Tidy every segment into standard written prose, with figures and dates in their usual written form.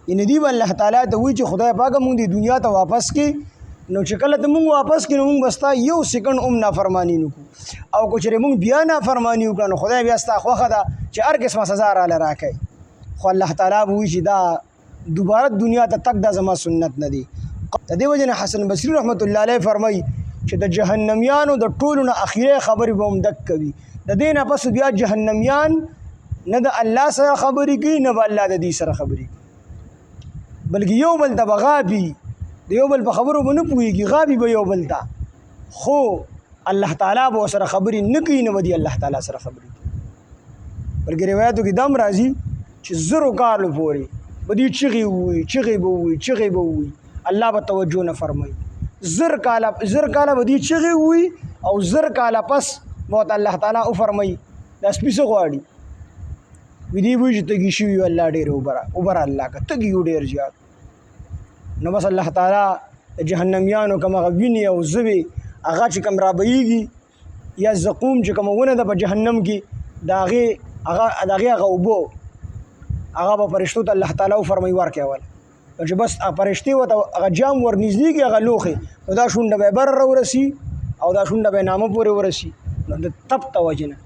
ان دی الله تعالی ته وی چې خدای پاک مونږ دی دنیا ته واپس کی نو چې کله ته مونږ واپس کی نو مونږ بستا یو سکند نافرمانی نکو او کو چې مونږ بیا نافرمانی وکړو نو خدای بیا ستا خوخه ده چې هر قسمه سزا را لراکې خو الله تعالی وی چې دا دوباره دنیا ته تک دا زما سنت نه دی. د دې وجه نه حسن بصری رحمت الله علیه فرمای چې د جهنميانو د ټولو نه اخیری خبرې به هم دک کوي د دې نه پس بیا جهنميان نه د الله سره خبرې کوي نه به الله د دې سره خبرې کوي بلکې یو بل ته غابي د یو بل په خبرو به نه پوهېږي غابي به یو بل ته خو الله تعالی به سره خبرې نه کوي نه به دی الله تعالی سره خبرې کوي بلکې روایتو کې دم راځي چې زرو کالو پورې به دې چغې ووایي چغې به ووایي چغې به ووایي الله به توجه نه فرمایي زر کاله به دې چغې ووایي او زر کاله پس به الله تعالی وفرمایي دا سپي څه غواړي وي دې وایي چې تږي شوي یو الله ډېر اوبره الله که تږي یو ډېر زیات نو بس الله تعالی د جهنميانو کوم هغه وینې او زوی هغه چې کوم رابهیږي یا زقوم چې کومونه ده په جهنم کې د هغې هغه اوبو هغه به فرشتو ته الله تعالی وفرمایي ورکوي چې بس فرشتې ورته هغه جام ورنږدې کړي هغه لوښې نو دا شونډه به یې بر راورسي او دا شونډه به یې نامه پورې ورسي نو د تپ ته وجې نه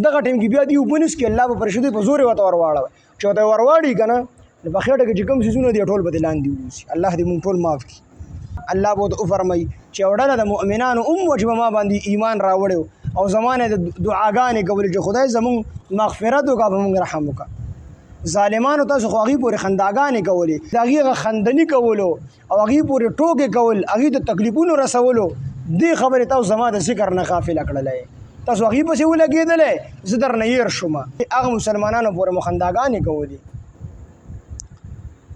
دغه ټایم کې بیا دې اوبه نسکي الله به فرشتې په زور یې ورته ورواړوي چې ورته یې ورواړي که نه نو په خېټه کې چې کوم څیزونه دي ټول به دې لاندې ووځي الله دې مونږ ټول معاف کړي الله به ورته وفرمایي چې یوه ډله د مؤمنانو چې به ما باندې ایمان راوړی او زما نه د دعاګانې کولې چې خدای زمونږ مغفرت وکړه به مونږ رحم وکړه ظالمانو تاسو خو هغې پورې خنداګانې کولې د هغې هغه خندني کولو او هغې پورې ټوکې کول هغې ته تکلیفونو رسولو دې خبرې تاسو زما د ذکر نه غافله کړلی تاسو هغې پسې ولګېدلی زه درنه هېر شوم هغه مسلمانانو پورې مو خنداګانې کولې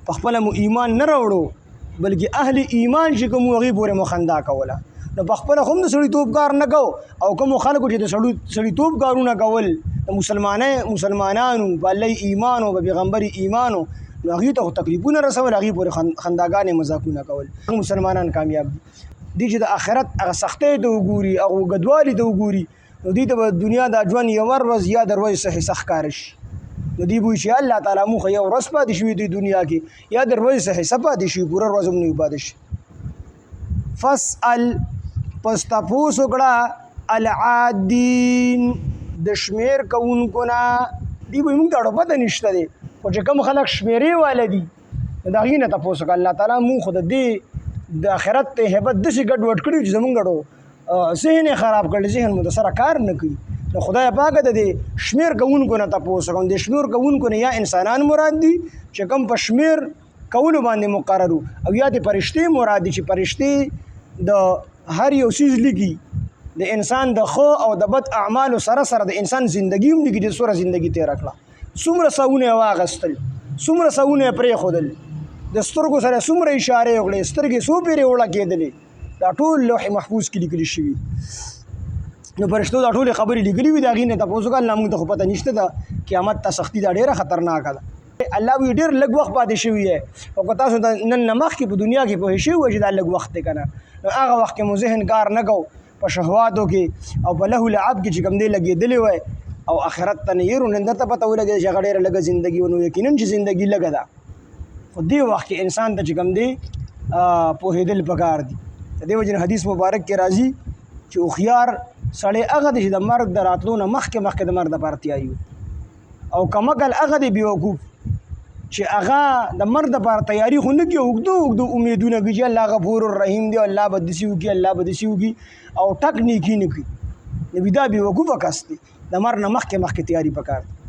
په خپله مو ایمان نه راوړو بلکې اهل ایمان چې کوم هغې پورې مو خندا کوله نو په خپله خو هم د سړیتوب کار نه کو او کومو خلکو چې د سړیتوب کارونه کول د مسلمانانو په الله ایمان او په پیغمبر ایمان نو هغې ته خو تکلیفونه رسول هغې پورې خنداګانې مذاقونه کول مسلمانان کامیاب دي چې د آخرت هغه سختۍ ته وګوري هغه اوږدوالي ته وګوري نو دوی ته به دنیا دا ژوند یوه ورځ یا د ورځې څه حصه ښکاره شي نو دوی به وایي چې الله تعالی موږ یو ورځ پاتې شوي دوی دنیا کې یا د ورځې څه حصه پاتې شي پوره ورځ هم نه وي پاتې شي فاسأل پس تپوس وکړه العادین د شمیر کوونکو نه دوی به موږ ته اړه پته نشته دی خو چې کوم خلک شمیرې واله دي نو د هغې نه تپوس وکړه الله تعالی موږ خو د دې د آخرت هیبت داسې ګډوډ کړي چې زمونږ ذهن یې خراب کړی ذهن مو د سره کار نه کوي نو خدای پاکه د دې شمیر کوونکو نه تپوس وکړم د شمیر کوونکو نه یا انسانان مراد دي چې کوم په شمیر کولو باندې مقرر او یا د فرشتې مراد دي چې فرشتې د هر یو څیز لیکي د انسان د ښه او د بد اعمالو سره سره د انسان زندګي هم لیکي چې څومره زندګي تېره کړه څومره ساونه یې واخیستل څومره ساونه یې پرېښودل د سترګو سره څومره اشارې وکړې سترګې څو پیرې وړکېدلې دا ټول لوح محفوظ کې لیکلي شوي نو فرشتو دا ټولې خبرې لیکلي وي د هغې نه تپوس وکړه الله موږ ته خو پته نشته ده قیامت ته سختي دا ډېره خطرناکه ده الله وی ډېر لږ وخت پاتې شوي یې او که تاسو نن نه مخکې په دنیا کې پوهې شوي وای چې دا لږ وخت دی که نه نو هغه وخت کې مو ذهن کار نه کو په شهواتو کې او په لهو لعب کې چې کوم دی لګېدلی وای او آخرت ته نه یېرو نن درته پته ولګېده چې هغه ډېره لږه زندګي و نو یقینا چې زندګي لږه ده خو دې وخت کې انسان ته چې کوم دی پوهېدل پکار دي د دې وجې نه حدیث مبارک کې راځي چې هوښیار سړی هغه دی چې د مرګ د راتلو نه مخکې د مرګ دپاره تیاري او کمکل هغه دی بېوقوف چې هغه د مرګ دپاره تیاري خو نه کوي اوږده امیدونه کوي چې الله غفور الرحیم دی الله به داسې وکړي الله به داسې وکړي او ټک نیکي نه کوي نو دا بېوقوفه کس دی د مرګ نه مخکې تیاري پکار دی